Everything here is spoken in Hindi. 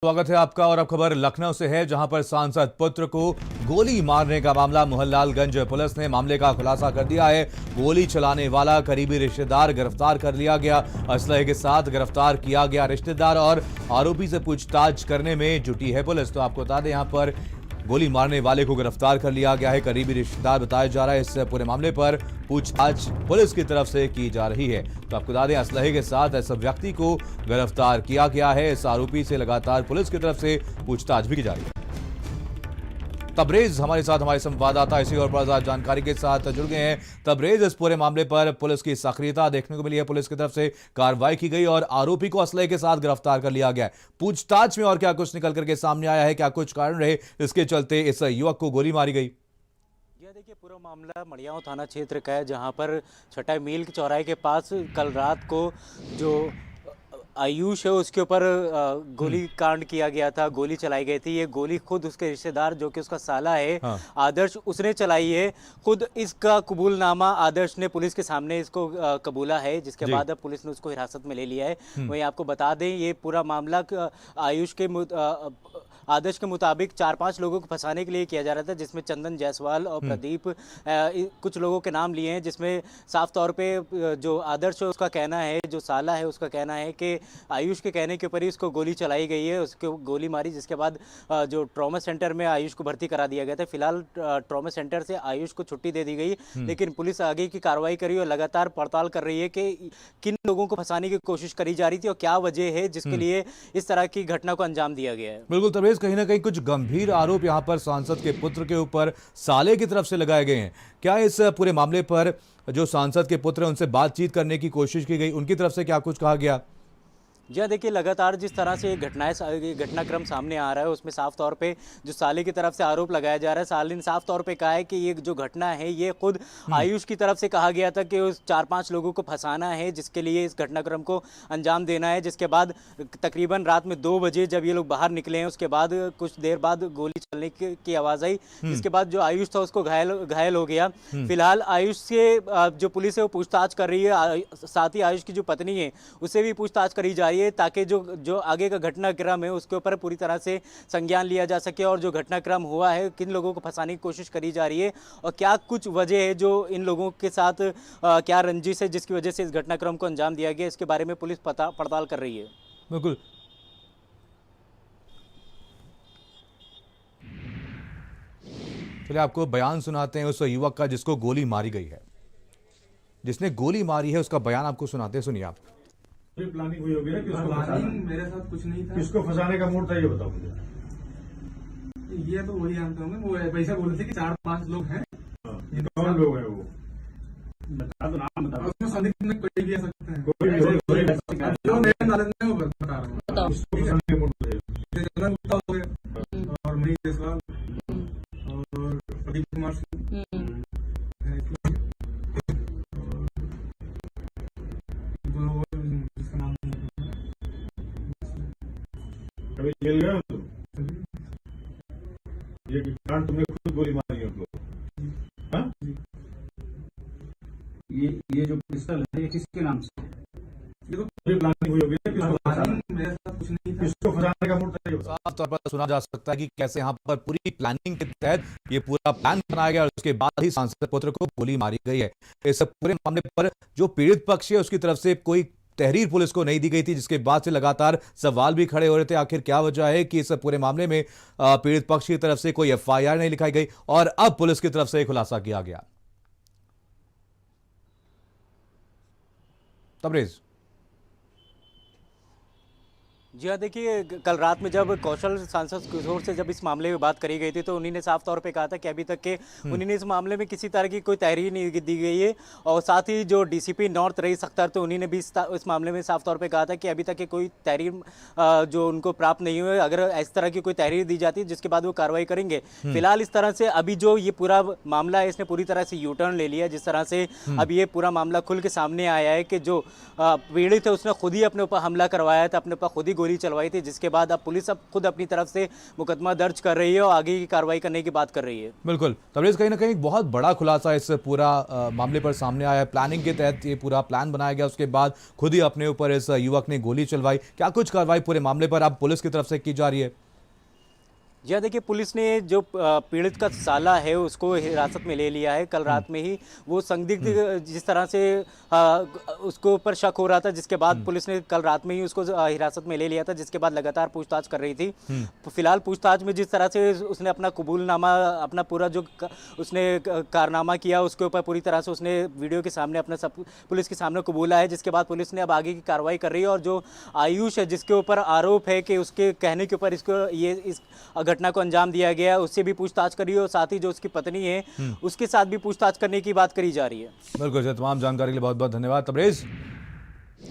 स्वागत है आपका। और अब खबर लखनऊ से है, जहां पर सांसद पुत्र को गोली मारने का मामला। मोहनलालगंज पुलिस ने मामले का खुलासा कर दिया है। गोली चलाने वाला करीबी रिश्तेदार गिरफ्तार कर लिया गया। असलहे के साथ गिरफ्तार किया गया रिश्तेदार और आरोपी से पूछताछ करने में जुटी है पुलिस। तो आपको बता दें, यहां पर गोली मारने वाले को गिरफ्तार कर लिया गया है। करीबी रिश्तेदार बताया जा रहा है। इस पूरे मामले पर पूछताछ पुलिस की तरफ से की जा रही है। तो आपको बता दें, असलहे के साथ ऐसे व्यक्ति को गिरफ्तार किया गया है। इस आरोपी से लगातार पुलिस की तरफ से पूछताछ भी की जा रही है। तबरेज हमारे साथ हमारे संवाददाता इसी और पर जानकारी के साथ जुड़ गए हैं। तबरेज, इस पूरे मामले पर पुलिस की सक्रियता देखने को मिली है। पुलिस की तरफ से कार्रवाई की गई और आरोपी को असलहे के साथ गिरफ्तार कर लिया गया है। पूछताछ में और क्या कुछ निकल करके सामने आया है? क्या कुछ कारण रहे इसके चलते इस युवक को गोली मारी गई? देखिए, पूरा मामला मड़ियाव थाना क्षेत्र का है, जहां पर छटाई मील के चौराहे के पास कल रात को जो आयुष है उसके ऊपर गोली कांड किया गया था, गोली चलाई गई थी। ये गोली खुद उसके रिश्तेदार जो कि उसका साला है, आदर्श, उसने चलाई है। खुद इसका कबूलनामा आदर्श ने पुलिस के सामने इसको कबूला है, जिसके बाद अब पुलिस ने उसको हिरासत में ले लिया है। वहीं आपको बता दें, ये पूरा मामला आयुष के आदर्श के मुताबिक 4-5 लोगों को फंसाने के लिए किया जा रहा था, जिसमें चंदन जायसवाल और प्रदीप कुछ लोगों के नाम लिए हैं। जिसमें साफ तौर पे जो आदर्श है उसका कहना है, जो साला है उसका कहना है कि आयुष के कहने के ऊपर ही उसको गोली चलाई गई है, उसको गोली मारी, जिसके बाद जो ट्रॉमा सेंटर में आयुष को भर्ती करा दिया गया था। फिलहाल ट्रॉमा सेंटर से आयुष को छुट्टी दे दी गई, लेकिन पुलिस आगे की कार्रवाई कर रही है और लगातार पड़ताल कर रही है कि किन लोगों को फंसाने की कोशिश करी जा रही थी और क्या वजह है जिसके लिए इस तरह की घटना को अंजाम दिया गया है। बिल्कुल तबरेज, कहीं ना कहीं कुछ गंभीर आरोप यहां पर सांसद के पुत्र के ऊपर साले की तरफ से लगाए गए हैं। क्या इस पूरे मामले पर जो सांसद के पुत्र हैं उनसे बातचीत करने की कोशिश की गई? उनकी तरफ से क्या कुछ कहा गया? जी देखिए, लगातार जिस तरह से घटनाक्रम सामने आ रहा है, उसमें साफ तौर पे जो साले की तरफ से आरोप लगाया जा रहा है, साले ने साफ तौर पे कहा है कि ये जो घटना है ये खुद आयुष की तरफ से कहा गया था कि उस 4-5 लोगों को फंसाना है, जिसके लिए इस घटनाक्रम को अंजाम देना है। जिसके बाद तकरीबन रात में 2 बजे जब ये लोग बाहर निकले हैं, उसके बाद कुछ देर बाद गोली चलने की आवाज़ आई, जिसके बाद जो आयुष था उसको घायल हो गया। फिलहाल आयुष से जो पुलिस है वो पूछताछ कर रही है। साथ ही आयुष की जो पत्नी है उससे भी पूछताछ करी जा रही है, ताकि जो आगे का घटनाक्रम है उसके ऊपर पूरी तरह से संज्ञान लिया जा सके और जो घटनाक्रम हुआ है, किन लोगों को फंसाने की कोशिश करी जा रही है और क्या कुछ वजह है जो इन लोगों के साथ क्या रंजिश है जिसकी वजह से इस घटनाक्रम को अंजाम दिया गया, इसके बारे में पुलिस पड़ताल कर रही है। बिल्कुल। चलिए आपको बयान सुनाते हैं उस युवक का जिसको गोली मारी गई है, जिसने गोली मारी है, उसका बयान आपको सुनाते हैं, सुनिए आप। प्लानिंग हुई होगी ना? प्लानिंग मेरे साथ कुछ नहीं था। किसको फंसाने का मूड था ये बताओ मुझे। ये तो वही जानते होंगे, वो वैसा बोले थे कि 4-5 लोग हैं। ये कौन लोग हैं वो? बता दो, नाम बताओ। उसमें संदिग्ध में कोई भी आ सकते हैं। कोई भी जो मेरे नॉलेज में वो बता रहा हूँ। किसको फंसाने का मूड था ये? चंदन गुप्ता हो गए और मनीष जायसवाल और प्रदीप कुमार सिंह। कभी जेल गए हो तुम? ये कांड तुमने खुद गोली मारी है उनको? हाँ? ये जो पिस्टल है ये किसके नाम से? ये तो प्लानिंग हुई होगी ना? मेरे साथ कुछ नहीं था। किसको फंसाने का मूड था ये बताओ। साफ तौर पर सुना जा सकता है कि कैसे यहाँ पर पूरी प्लानिंग के तहत ये पूरा प्लान बनाया गया और उसके बाद ही सांसद पुत्र को गोली मारी गई है। इस पूरे मामले पर जो पीड़ित पक्ष है उसकी तरफ से कोई तहरीर पुलिस को नहीं दी गई थी, जिसके बाद से लगातार सवाल भी खड़े हो रहे थे। आखिर क्या वजह है कि इस पूरे मामले में पीड़ित पक्ष की तरफ से कोई एफआईआर नहीं लिखाई गई और अब पुलिस की तरफ से खुलासा किया गया। तबरेज। जी हाँ, देखिए, कल रात में जब कौशल सांसद किशोर से जब इस मामले में बात करी गई थी तो उन्हीं ने साफ तौर पे कहा था कि अभी तक के उन्हीं इस मामले में किसी तरह की कोई तहरीर नहीं दी गई है। और साथ ही जो डीसीपी नॉर्थ रईस अख्तर, तो उन्हीं ने भी इस मामले में साफ तौर पे कहा था कि अभी तक के कोई तहरीर जो उनको प्राप्त नहीं हुई है। अगर इस तरह की कोई तहरीर दी जाती है जिसके बाद वो कार्रवाई करेंगे। फिलहाल इस तरह से अभी जो ये पूरा मामला है इसने पूरी तरह से यू टर्न ले लिया, जिस तरह से अब ये पूरा मामला खुल के सामने आया है कि जो पीड़ित है उसने खुद ही अपने ऊपर हमला करवाया था, अपने ऊपर खुद ही गोली चलवाई थी, जिसके बाद अब पुलिस अब खुद अपनी तरफ से मुकदमा दर्ज कर रही है और आगे की कार्रवाई करने की बात कर रही है। बिल्कुल तबरेज़, कहीं ना कहीं एक बहुत बड़ा खुलासा इस पूरा मामले पर सामने आया है। प्लानिंग के तहत ये पूरा प्लान बनाया गया, उसके बाद खुद ही अपने ऊपर इस युवक ने गोली चलवाई। क्या कुछ कार्रवाई पूरे मामले पर अब पुलिस की तरफ से की जा रही है? जी हाँ, देखिए पुलिस ने जो पीड़ित का साला है उसको हिरासत में ले लिया है। कल रात में ही वो संदिग्ध जिस तरह से उसको ऊपर शक हो रहा था, जिसके बाद पुलिस ने कल रात में ही उसको हिरासत में ले लिया था, जिसके बाद लगातार पूछताछ कर रही थी। फिलहाल पूछताछ में जिस तरह से उसने अपना कबूलनामा, अपना पूरा जो उसने कारनामा किया उसके ऊपर पूरी तरह से उसने वीडियो के सामने अपना सब पुलिस के सामने कबूला है, जिसके बाद पुलिस ने अब आगे की कार्रवाई कर रही है। और जो आयुष है जिसके ऊपर आरोप है कि उसके कहने के ऊपर इसको इस घटना को अंजाम दिया गया, उससे भी पूछताछ करी है और साथ ही जो उसकी पत्नी है उसके साथ भी पूछताछ करने की बात करी जा रही है। बिल्कुल, तमाम जानकारी के लिए बहुत बहुत धन्यवाद तबरेज़।